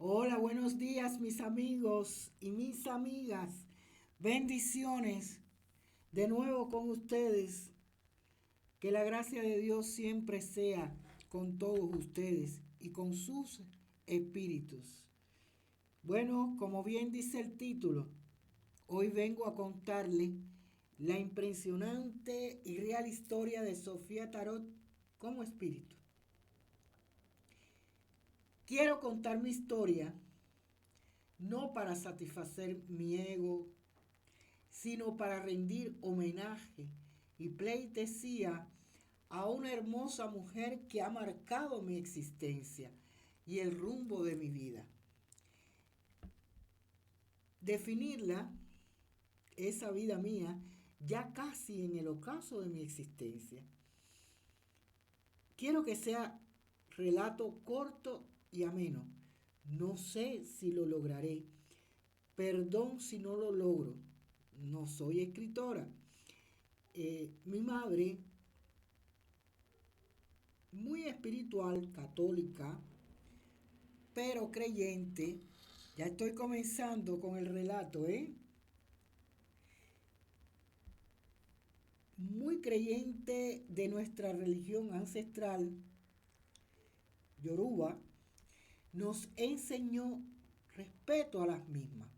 Hola, buenos días mis amigos y mis amigas. Bendiciones de nuevo con ustedes. Que la gracia de Dios siempre sea con todos ustedes y con sus espíritus. Bueno, como bien dice el título, hoy vengo a contarle la impresionante y real historia de Sofía Tarot como espíritu. Quiero contar mi historia no para satisfacer mi ego, sino para rendir homenaje y pleitesía a una hermosa mujer que ha marcado mi existencia y el rumbo de mi vida. Definirla, esa vida mía, ya casi en el ocaso de mi existencia. Quiero que sea relato corto y ameno. No sé si lo lograré. Perdón si no lo logro. No soy escritora. Mi madre, muy espiritual, católica, pero creyente, ya estoy comenzando con el relato, muy creyente de nuestra religión ancestral, Yoruba, nos enseñó respeto a las mismas,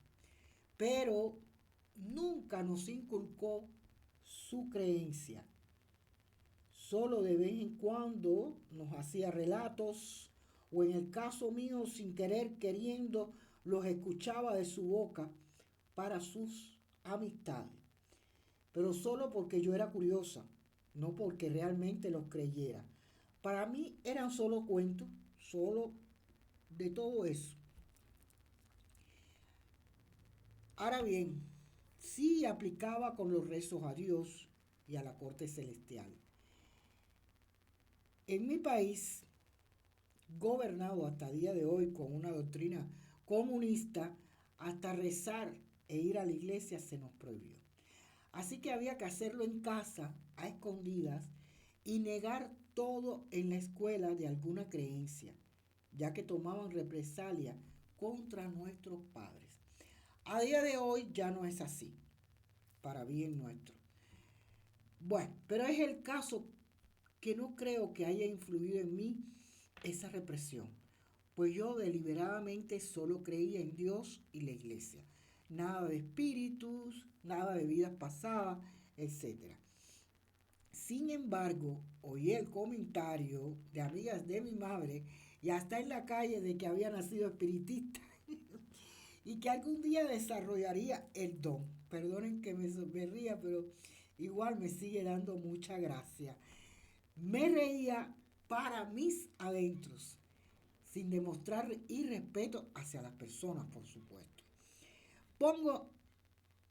pero nunca nos inculcó su creencia. Solo de vez en cuando nos hacía relatos o en el caso mío sin querer queriendo los escuchaba de su boca para sus amistades. Pero solo porque yo era curiosa, no porque realmente los creyera. Para mí eran solo cuentos, solo de todo eso. Ahora bien, sí aplicaba con los rezos a Dios y a la corte celestial. En mi país, gobernado hasta el día de hoy con una doctrina comunista, hasta rezar e ir a la iglesia se nos prohibió. Así que había que hacerlo en casa, a escondidas, y negar todo en la escuela de alguna creencia, ya que tomaban represalia contra nuestros padres. A día de hoy ya no es así, para bien nuestro. Bueno, pero es el caso que no creo que haya influido en mí esa represión, pues yo deliberadamente solo creía en Dios y la iglesia. Nada de espíritus, nada de vidas pasadas, etcétera. Sin embargo, oí el comentario de amigas de mi madre y hasta en la calle de que había nacido espiritista y que algún día desarrollaría el don. Perdonen que me ría, pero igual me sigue dando mucha gracia. Me reía para mis adentros, sin demostrar irrespeto hacia las personas, por supuesto. Pongo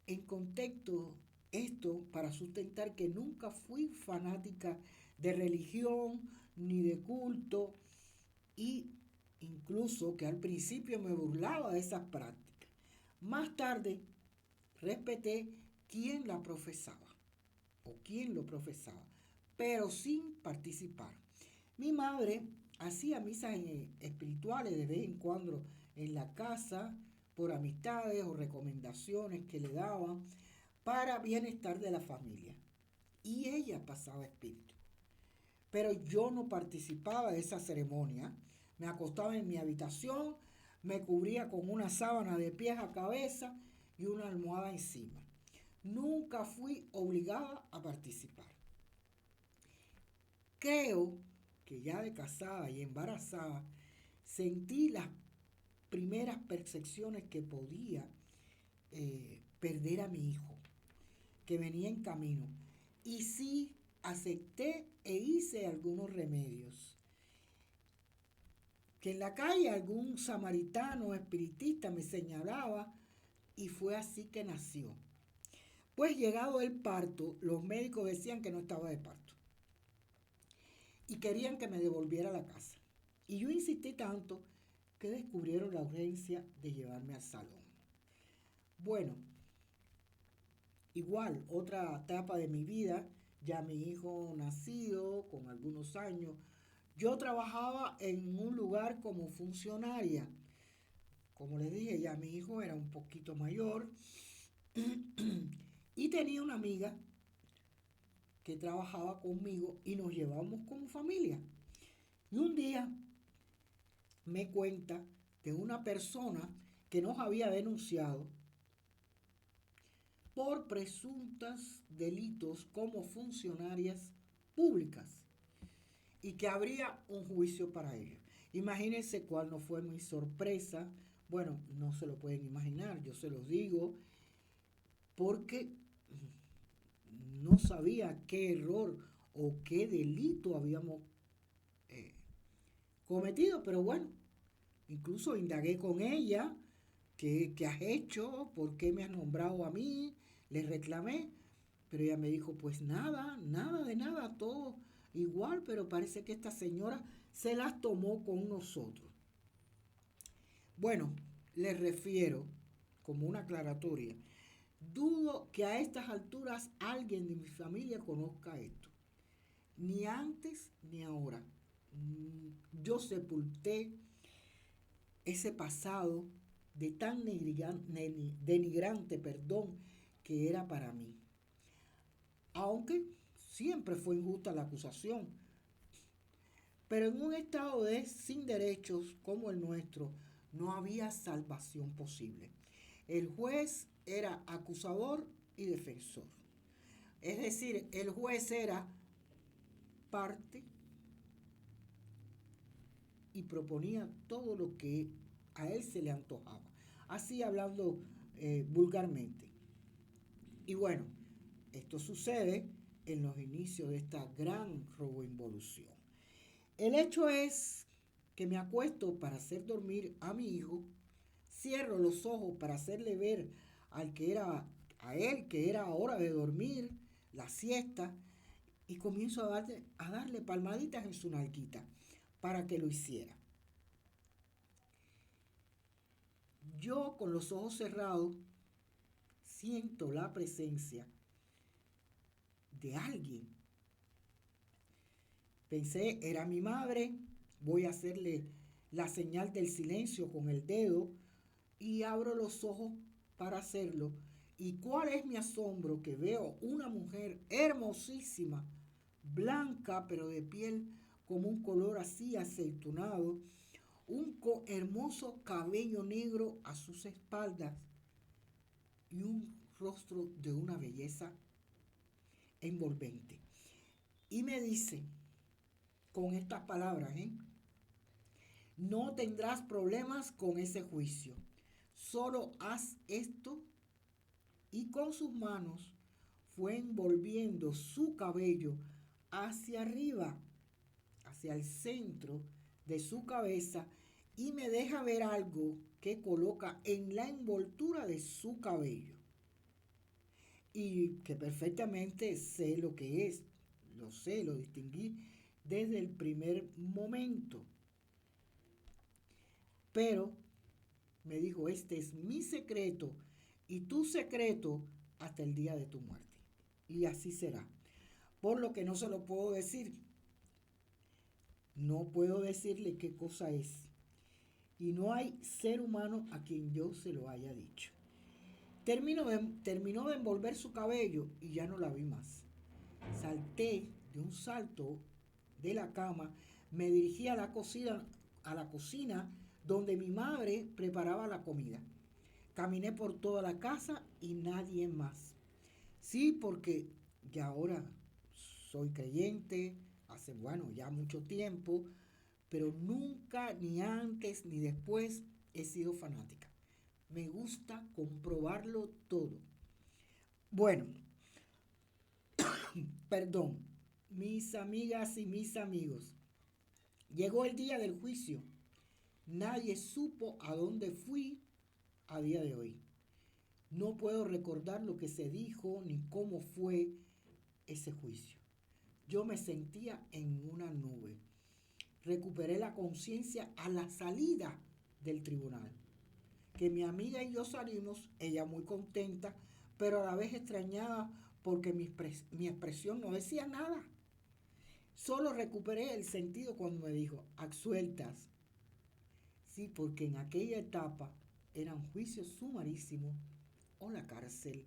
en contexto esto para sustentar que nunca fui fanática de religión ni de culto y incluso que al principio me burlaba de esas prácticas. Más tarde respeté quién la profesaba o quién lo profesaba, pero sin participar. Mi madre hacía misas espirituales de vez en cuando en la casa por amistades o recomendaciones que le daban para bienestar de la familia. Y ella pasaba espíritu. Pero yo no participaba de esa ceremonia. Me acostaba en mi habitación, me cubría con una sábana de pies a cabeza y una almohada encima. Nunca fui obligada a participar. Creo que ya de casada y embarazada sentí las primeras percepciones que podía perder a mi hijo, que venía en camino. Y sí acepté e hice algunos remedios. Que en la calle algún samaritano espiritista me señalaba y fue así que nació. Pues llegado el parto, los médicos decían que no estaba de parto y querían que me devolviera a la casa. Y yo insistí tanto que descubrieron la urgencia de llevarme al salón. Bueno, igual, otra etapa de mi vida, ya mi hijo nacido, con algunos años, yo trabajaba en un lugar como funcionaria, Como les dije, ya mi hijo era un poquito mayor y tenía una amiga que trabajaba conmigo y nos llevamos como familia. Y un día me cuenta de una persona que nos había denunciado por presuntos delitos como funcionarias públicas y que habría un juicio para ella. Imagínense cuál no fue mi sorpresa. Bueno, no se lo pueden imaginar, yo se los digo, porque no sabía qué error o qué delito habíamos eh, cometido, pero bueno, incluso indagué con ella, ¿qué has hecho? ¿Por qué me has nombrado a mí? Le reclamé, pero ella me dijo, pues nada, nada de nada, todo igual, pero parece que esta señora se las tomó con nosotros. Bueno, les refiero, como una aclaratoria, dudo que a estas alturas alguien de mi familia conozca esto, ni antes ni ahora. Yo sepulté ese pasado de tan denigrante, perdón, que era para mí. Aunque siempre fue injusta la acusación, pero en un estado de sin derechos como el nuestro, no había salvación posible. El juez era acusador y defensor. Es decir, el juez era parte y proponía todo lo que a él se le antojaba. Así hablando vulgarmente. Y bueno, esto sucede en los inicios de esta gran roboinvolución. El hecho es que me acuesto para hacer dormir a mi hijo, cierro los ojos para hacerle ver a él que era hora de dormir, la siesta, y comienzo a darle palmaditas en su nalguita para que lo hiciera. Yo con los ojos cerrados siento la presencia de alguien. Pensé, era mi madre, voy a hacerle la señal del silencio con el dedo y abro los ojos para hacerlo. ¿Y cuál es mi asombro? Que veo una mujer hermosísima, blanca pero de piel como un color así aceitunado, un hermoso cabello negro a sus espaldas y un rostro de una belleza envolvente. Y me dice con estas palabras, no tendrás problemas con ese juicio. Solo haz esto, y con sus manos fue envolviendo su cabello hacia arriba, hacia el centro de su cabeza, y me deja ver algo que coloca en la envoltura de su cabello. Y que perfectamente sé lo que es, lo sé, lo distinguí desde el primer momento. Pero me dijo, este es mi secreto y tu secreto hasta el día de tu muerte. Y así será. Por lo que no se lo puedo decir. No puedo decirle qué cosa es. Y no hay ser humano a quien yo se lo haya dicho. Terminó de envolver su cabello y ya no la vi más. Salté de un salto de la cama, me dirigí a la cocina donde mi madre preparaba la comida. Caminé por toda la casa y nadie más. Sí, porque ya ahora soy creyente, hace, bueno, ya mucho tiempo, pero nunca, ni antes, ni después he sido fanática. Me gusta comprobarlo todo. Bueno, perdón, mis amigas y mis amigos, llegó el día del juicio. Nadie supo a dónde fui a día de hoy. No puedo recordar lo que se dijo ni cómo fue ese juicio. Yo me sentía en una nube. Recuperé la conciencia a la salida del tribunal. Que mi amiga y yo salimos, ella muy contenta, pero a la vez extrañada porque mi expresión no decía nada. Solo recuperé el sentido cuando me dijo, absueltas. Sí, porque en aquella etapa eran juicios sumarísimos o la cárcel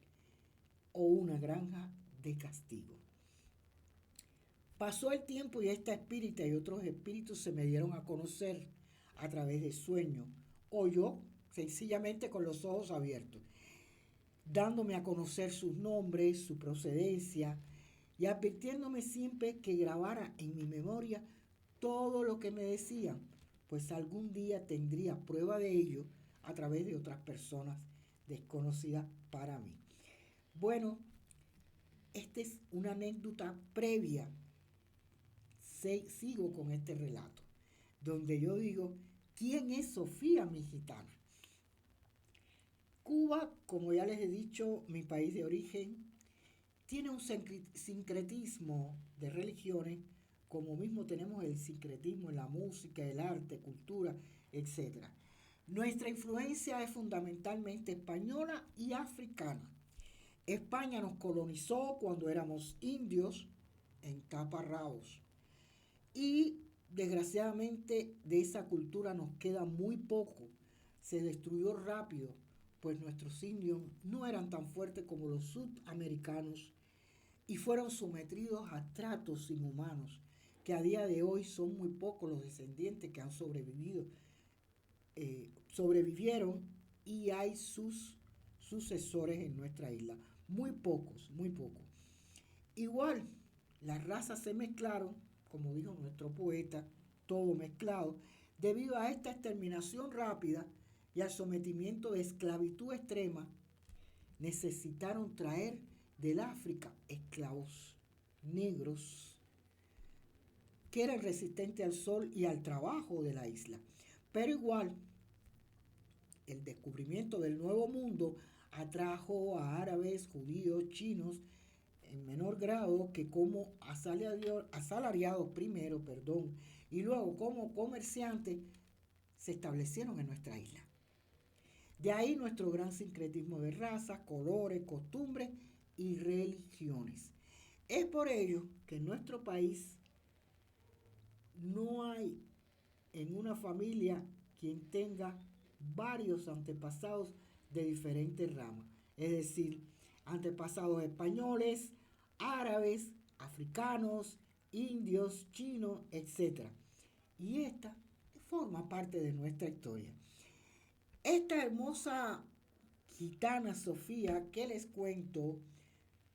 o una granja de castigo. Pasó el tiempo y esta espírita y otros espíritus se me dieron a conocer a través de sueños, o yo sencillamente con los ojos abiertos, dándome a conocer sus nombres, su procedencia y advirtiéndome siempre que grabara en mi memoria todo lo que me decían, pues algún día tendría prueba de ello a través de otras personas desconocidas para mí. Bueno, esta es una anécdota previa. Sigo con este relato, donde yo digo, ¿quién es Sofía, mi gitana? Cuba, como ya les he dicho, mi país de origen, tiene un sincretismo de religiones, como mismo tenemos el sincretismo en la música, el arte, cultura, etc. Nuestra influencia es fundamentalmente española y africana. España nos colonizó cuando éramos indios en taparrabos. Y desgraciadamente de esa cultura nos queda muy poco. Se destruyó rápido, pues nuestros indios no eran tan fuertes como los sudamericanos y fueron sometidos a tratos inhumanos, que a día de hoy son muy pocos los descendientes que han sobrevivido, sobrevivieron, y hay sus sucesores en nuestra isla. Muy pocos, muy pocos. Igual, las razas se mezclaron, como dijo nuestro poeta, todo mezclado, debido a esta exterminación rápida y al sometimiento de esclavitud extrema. Necesitaron traer del África esclavos negros que eran resistentes al sol y al trabajo de la isla. Pero igual, el descubrimiento del Nuevo Mundo atrajo a árabes, judíos, chinos, en menor grado que como asalariados primero, y luego como comerciantes se establecieron en nuestra isla. De ahí nuestro gran sincretismo de razas, colores, costumbres y religiones. Es por ello que en nuestro país no hay en una familia quien tenga varios antepasados de diferentes ramas, es decir, antepasados españoles, árabes, africanos, indios, chinos, etc. Y esta forma parte de nuestra historia. Esta hermosa gitana Sofía que les cuento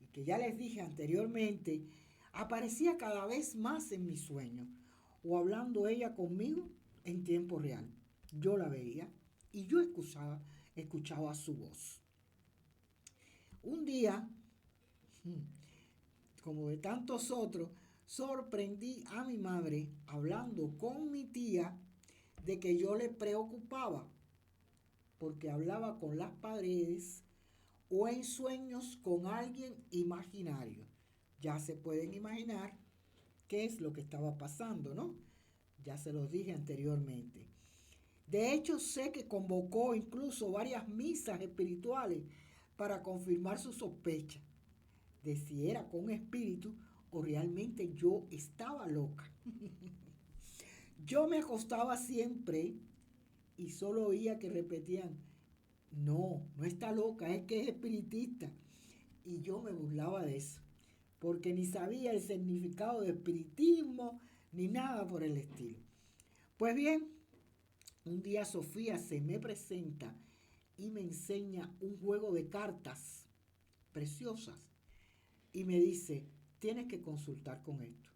y que ya les dije anteriormente, aparecía cada vez más en mis sueños o hablando ella conmigo en tiempo real. Yo la veía y yo escuchaba su voz. Un día, como de tantos otros, sorprendí a mi madre hablando con mi tía de que yo le preocupaba porque hablaba con las paredes o en sueños con alguien imaginario. Ya se pueden imaginar qué es lo que estaba pasando, ¿no? Ya se los dije anteriormente. De hecho, sé que convocó incluso varias misas espirituales para confirmar su sospecha de si era con espíritu o realmente yo estaba loca. Yo me acostaba siempre y solo oía que repetían, no, no está loca, es que es espiritista. Y yo me burlaba de eso, porque ni sabía el significado de espiritismo ni nada por el estilo. Pues bien, un día Sofía se me presenta y me enseña un juego de cartas preciosas y me dice, tienes que consultar con esto.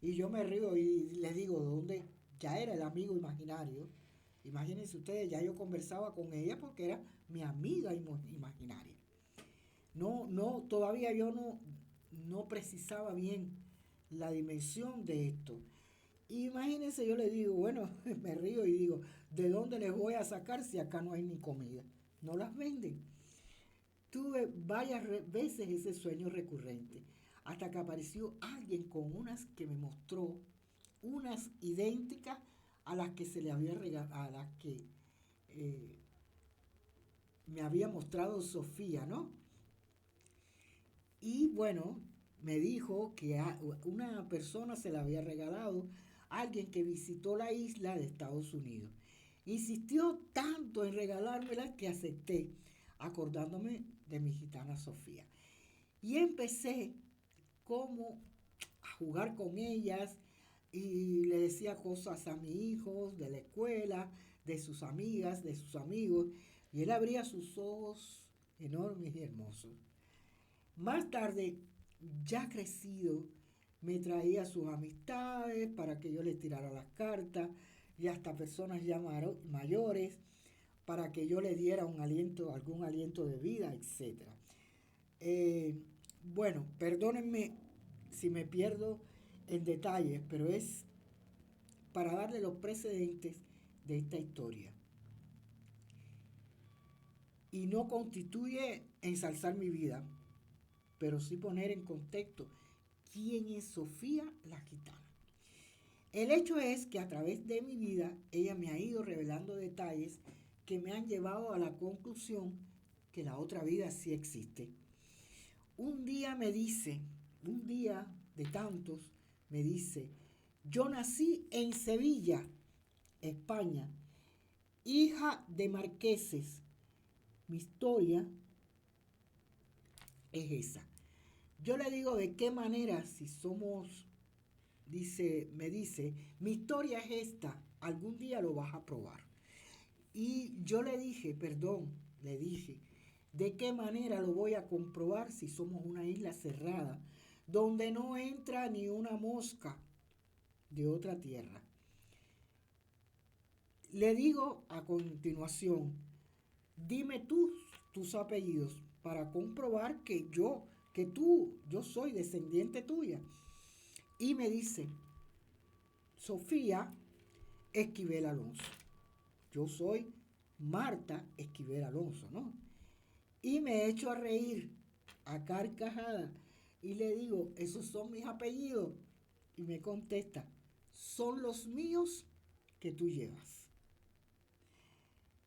Y yo me río y le digo, ¿dónde? Ya era el amigo imaginario. Imagínense ustedes, ya yo conversaba con ella porque era mi amiga imaginaria. Todavía yo no precisaba bien la dimensión de esto. Imagínense, yo le digo, bueno, me río y digo, ¿de dónde les voy a sacar si acá no hay ni comida? No las venden. Tuve varias veces ese sueño recurrente, hasta que apareció alguien con unas que me mostró, unas idénticas a las que se le había regalado, a las que me había mostrado Sofía, ¿no? Y bueno, me dijo que una persona se la había regalado a alguien que visitó la isla de Estados Unidos. Insistió tanto en regalármela que acepté, acordándome de mi gitana Sofía. Y empecé como a jugar con ellas y le decía cosas a mi hijo de la escuela, de sus amigas, de sus amigos, y él abría sus ojos enormes y hermosos. Más tarde, ya crecido, me traía sus amistades para que yo les tirara las cartas y hasta personas ya mayores para que yo le diera un aliento, algún aliento de vida, etc. Bueno, perdónenme si me pierdo en detalles, pero es para darle los precedentes de esta historia. Y no constituye ensalzar mi vida, pero sí poner en contexto quién es Sofía la gitana. El hecho es que a través de mi vida ella me ha ido revelando detalles que me han llevado a la conclusión que la otra vida sí existe. Un día me dice, un día de tantos, me dice, yo nací en Sevilla, España, hija de marqueses. Mi historia es esa. Yo le digo de qué manera, si somos, me dice, mi historia es esta, algún día lo vas a probar. Y yo le dije, perdón, le dije, ¿de qué manera lo voy a comprobar si somos una isla cerrada, donde no entra ni una mosca de otra tierra? Le digo a continuación, dime tus apellidos para comprobar yo soy descendiente tuya. Y me dice, Sofía Esquivel Alonso. Yo soy Marta Esquivel Alonso, ¿no? Y me echo a reír, a carcajada, y le digo, ¿esos son mis apellidos? Y me contesta, son los míos que tú llevas.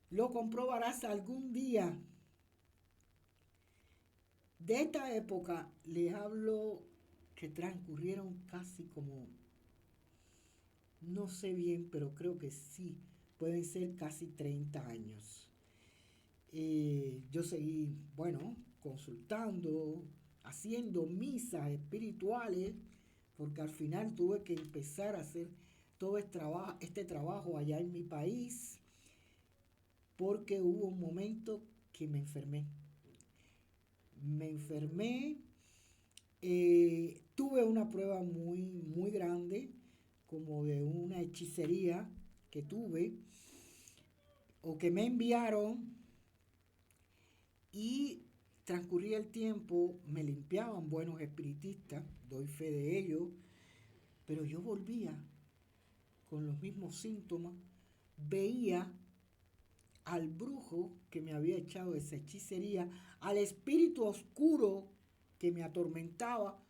Lo comprobarás algún día. De esta época les hablo que transcurrieron casi como, no sé bien, pero creo que sí, pueden ser casi 30 años. Yo seguí, bueno, consultando, haciendo misas espirituales, porque al final tuve que empezar a hacer todo este trabajo allá en mi país, porque hubo un momento que me enfermé. Me enfermé, tuve una prueba muy grande, como de una hechicería que tuve, o que me enviaron, y transcurría el tiempo, me limpiaban buenos espiritistas, doy fe de ello, pero yo volvía con los mismos síntomas, veía al brujo que me había echado esa hechicería, al espíritu oscuro que me atormentaba,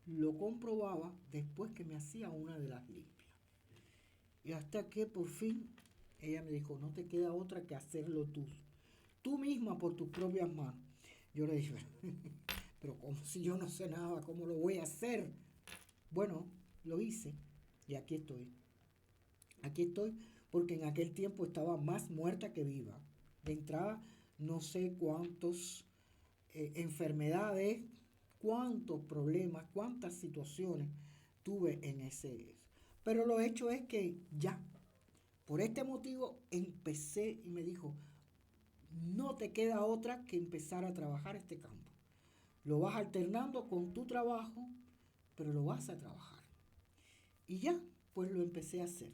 lo comprobaba después que me hacía una de las limpias. Y hasta que por fin ella me dijo, no te queda otra que hacerlo tú misma por tus propias manos. Yo le dije, pero como si yo no sé nada, ¿cómo lo voy a hacer? Bueno, lo hice y aquí estoy. Aquí estoy porque en aquel tiempo estaba más muerta que viva. De entrada, no sé cuántas enfermedades, cuántos problemas, cuántas situaciones tuve en ese. Pero lo hecho es que ya, por este motivo, empecé y me dijo, no te queda otra que empezar a trabajar este campo. Lo vas alternando con tu trabajo, pero lo vas a trabajar. Y ya, pues lo empecé a hacer.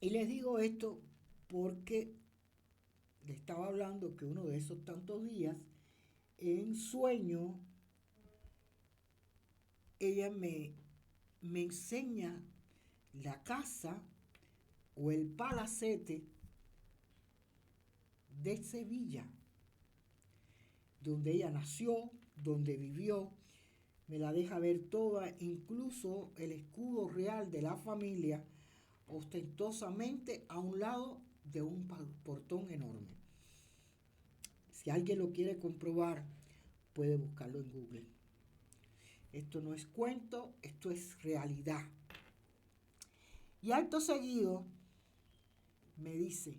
Y les digo esto porque le estaba hablando que uno de esos tantos días, en sueño, ella me enseña la casa o el palacete de Sevilla, donde ella nació, donde vivió, me la deja ver toda, incluso el escudo real de la familia, ostentosamente a un lado de un portón enorme. Si alguien lo quiere comprobar, puede buscarlo en Google. Esto no es cuento, esto es realidad. Y acto seguido, me dice,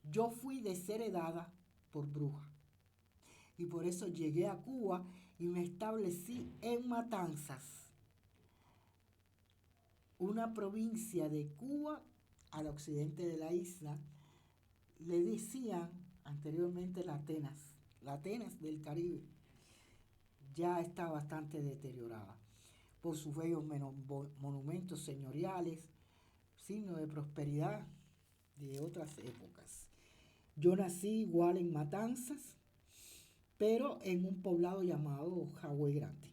yo fui desheredada por bruja y por eso llegué a Cuba y me establecí en Matanzas, una provincia de Cuba al occidente de la isla. Le decían anteriormente la Atenas del Caribe. Ya está bastante deteriorada por sus bellos monumentos señoriales, signo de prosperidad de otras épocas. Yo nací igual en Matanzas, pero en un poblado llamado Jagüey Grande.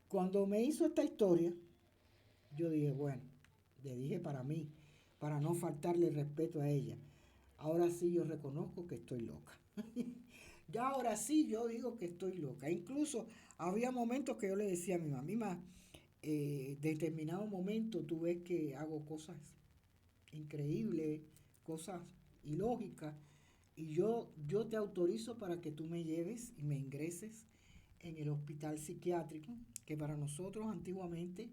Cuando me hizo esta historia, yo dije, bueno, le dije para mí, para no faltarle respeto a ella. Ahora sí yo reconozco que estoy loca. Ya ahora sí yo digo que estoy loca. Incluso había momentos que yo le decía a mi mamá, determinado momento tú ves que hago cosas increíbles, cosas ilógicas, y yo te autorizo para que tú me lleves y me ingreses en el hospital psiquiátrico, que para nosotros antiguamente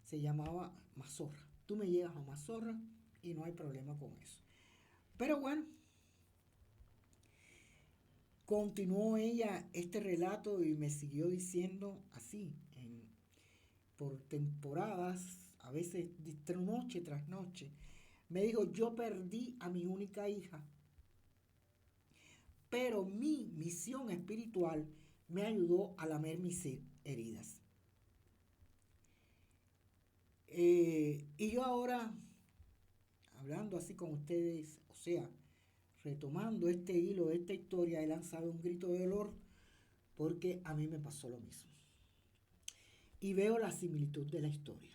se llamaba Mazorra. Tú me llevas a Mazorra y no hay problema con eso. Pero bueno, continuó ella este relato y me siguió diciendo así, por temporadas, a veces noche tras noche. Me dijo, yo perdí a mi única hija, pero mi misión espiritual me ayudó a lamer mis heridas. Y yo ahora, hablando así con ustedes, o sea, retomando este hilo de esta historia, he lanzado un grito de dolor porque a mí me pasó lo mismo. Y veo la similitud de la historia.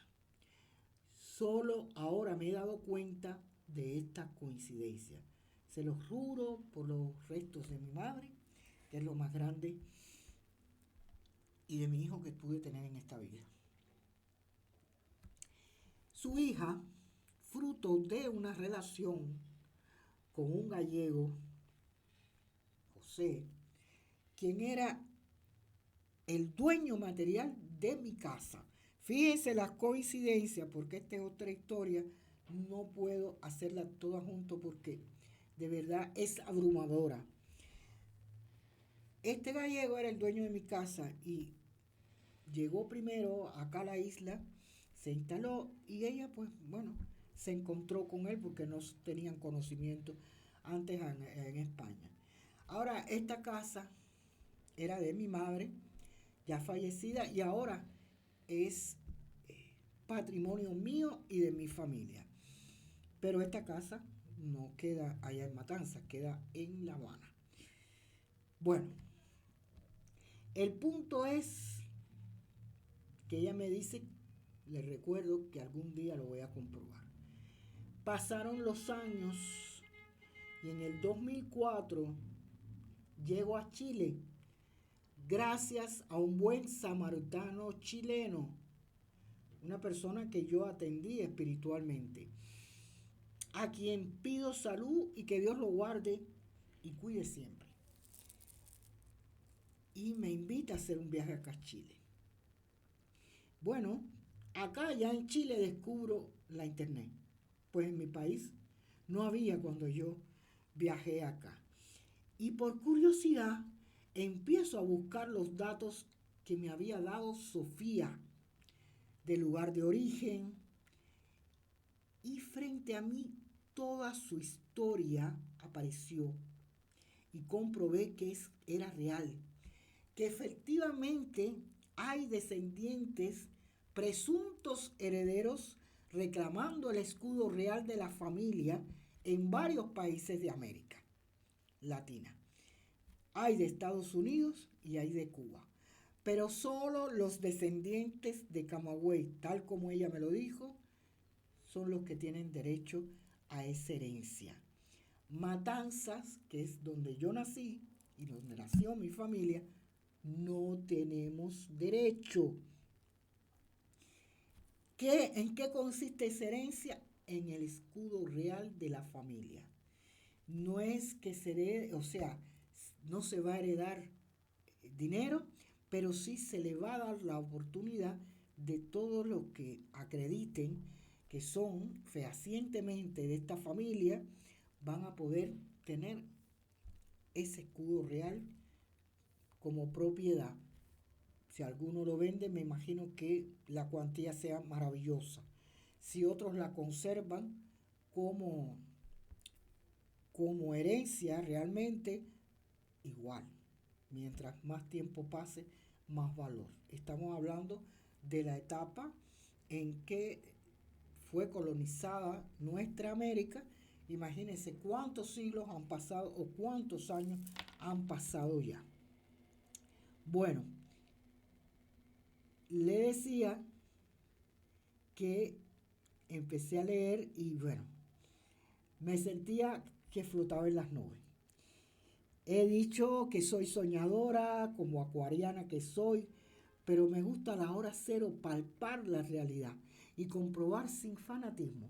Solo ahora me he dado cuenta de esta coincidencia. Se los juro por los restos de mi madre, que es lo más grande, y de mi hijo que pude tener en esta vida. Su hija, fruto de una relación con un gallego, José, quien era el dueño material de mi casa. Fíjense las coincidencias, porque esta es otra historia, no puedo hacerla toda junto porque de verdad es abrumadora. Este gallego era el dueño de mi casa y llegó primero acá a la isla, se instaló y ella pues bueno, se encontró con él porque no tenían conocimiento antes en España. Ahora esta casa era de mi madre, ya fallecida, y ahora es patrimonio mío y de mi familia. Pero esta casa no queda allá en Matanzas, queda en La Habana. Bueno, el punto es que ella me dice, le recuerdo que algún día lo voy a comprobar. Pasaron los años y en el 2004 llego a Chile gracias a un buen samaritano chileno, una persona que yo atendí espiritualmente, a quien pido salud y que Dios lo guarde y cuide siempre. Y me invita a hacer un viaje acá a Chile. Bueno, acá ya en Chile descubro la internet, pues en mi país no había cuando yo viajé acá. Y por curiosidad empiezo a buscar los datos que me había dado Sofía, del lugar de origen, y frente a mí toda su historia apareció y comprobé que era real, que efectivamente hay descendientes, presuntos herederos, reclamando el escudo real de la familia en varios países de América Latina. Hay de Estados Unidos y hay de Cuba. Pero solo los descendientes de Camagüey, tal como ella me lo dijo, son los que tienen derecho a esa herencia. Matanzas, que es donde yo nací y donde nació mi familia, no tenemos derecho. ¿En qué consiste esa herencia? En el escudo real de la familia. No es que se herede, o sea, no se va a heredar dinero, pero sí se le va a dar la oportunidad de todo lo que acrediten que son fehacientemente de esta familia van a poder tener ese escudo real como propiedad. Si alguno lo vende, me imagino que la cuantía sea maravillosa. Si otros la conservan como, como herencia realmente, igual. Mientras más tiempo pase, más valor. Estamos hablando de la etapa en que fue colonizada nuestra América. Imagínense cuántos siglos han pasado o cuántos años han pasado ya. Bueno, le decía que empecé a leer y bueno, me sentía que flotaba en las nubes. He dicho que soy soñadora, como acuariana que soy, pero me gusta a la hora cero palpar la realidad y comprobar sin fanatismo.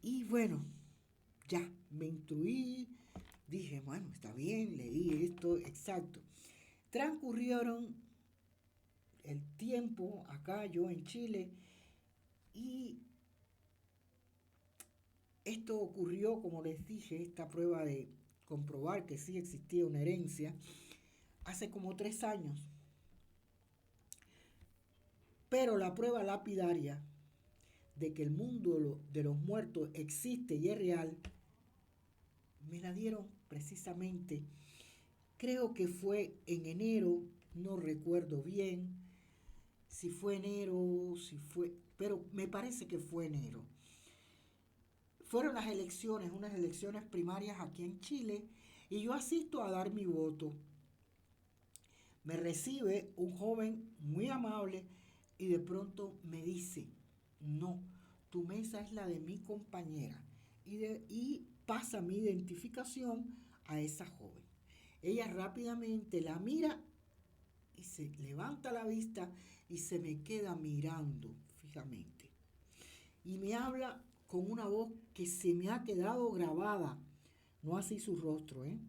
Y bueno, ya me intuí, dije, bueno, está bien, leí esto, exacto. Transcurrieron el tiempo acá, yo en Chile, y esto ocurrió, como les dije, esta prueba de comprobar que sí existía una herencia, hace como 3 años. Pero la prueba lapidaria de que el mundo de los muertos existe y es real, me la dieron precisamente, creo que fue en enero, no recuerdo bien si fue enero, si fue, pero me parece que fue enero. Fueron las elecciones, unas elecciones primarias aquí en Chile, y yo asisto a dar mi voto. Me recibe un joven muy amable y de pronto me dice, no, tu mesa es la de mi compañera, y pasa mi identificación a esa joven. Ella rápidamente la mira y se levanta la vista y se me queda mirando fijamente. Y me habla con una voz que se me ha quedado grabada, no así su rostro, ¿eh?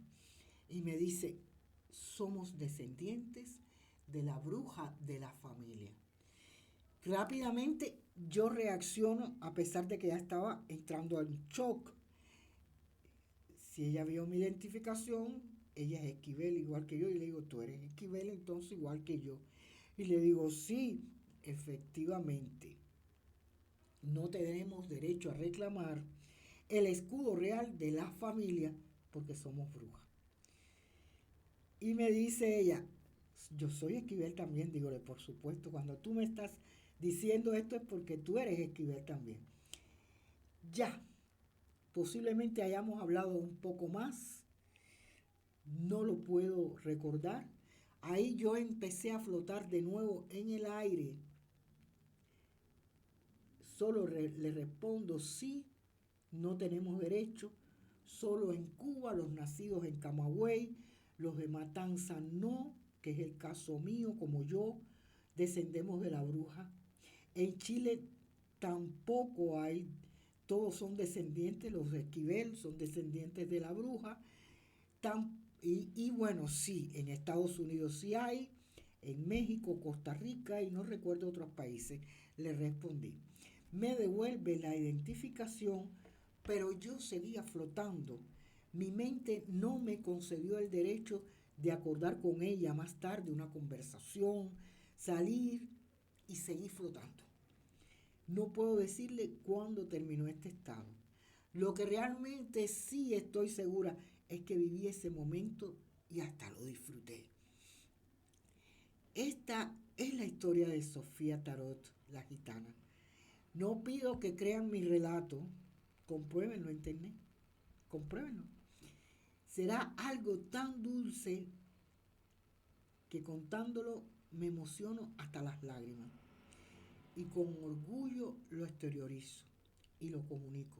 Y me dice, somos descendientes de la bruja de la familia. Rápidamente yo reacciono a pesar de que ya estaba entrando en shock. Si ella vio mi identificación, ella es Esquivel igual que yo, y le digo, tú eres Esquivel entonces igual que yo. Y le digo, sí, efectivamente, no tenemos derecho a reclamar el escudo real de la familia porque somos brujas. Y me dice ella, yo soy Esquivel también, dígole, por supuesto, cuando tú me estás diciendo esto es porque tú eres Esquivel también. Ya, posiblemente hayamos hablado un poco más, no lo puedo recordar. Ahí yo empecé a flotar de nuevo en el aire. Solo le respondo sí, no tenemos derecho. Solo en Cuba, los nacidos en Camagüey, los de Matanza no, que es el caso mío, como yo, descendemos de la bruja. En Chile tampoco hay, todos son descendientes, los de Esquivel son descendientes de la bruja. Y bueno, sí, en Estados Unidos sí hay, en México, Costa Rica y no recuerdo otros países, le respondí. Me devuelve la identificación, pero yo seguía flotando. Mi mente no me concedió el derecho de acordar con ella más tarde una conversación, salir y seguir flotando. No puedo decirle cuándo terminó este estado. Lo que realmente sí estoy segura es que viví ese momento y hasta lo disfruté. Esta es la historia de Sofía Tarot, la gitana. No pido que crean mi relato, compruébenlo en internet, compruébenlo. Será algo tan dulce que contándolo me emociono hasta las lágrimas y con orgullo lo exteriorizo y lo comunico,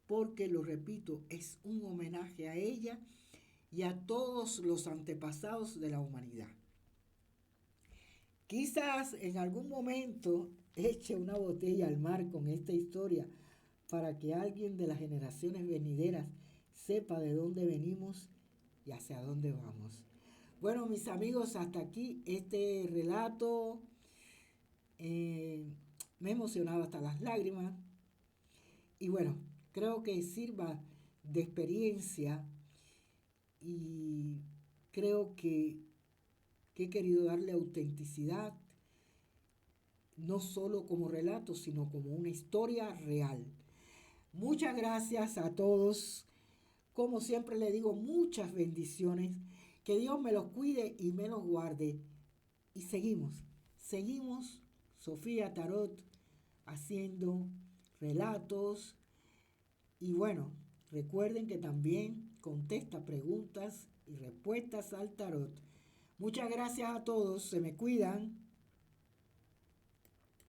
porque lo repito, es un homenaje a ella y a todos los antepasados de la humanidad. Quizás en algún momento eche una botella al mar con esta historia para que alguien de las generaciones venideras sepa de dónde venimos y hacia dónde vamos. Bueno, mis amigos, hasta aquí este relato. Me he emocionado hasta las lágrimas. Y bueno, creo que sirva de experiencia y creo que he querido darle autenticidad, no solo como relato, sino como una historia real. Muchas gracias a todos. Como siempre le digo, muchas bendiciones. Que Dios me los cuide y me los guarde. Y seguimos, Sofía Tarot, haciendo relatos. Y bueno, recuerden que también contesta preguntas y respuestas al tarot. Muchas gracias a todos, se me cuidan.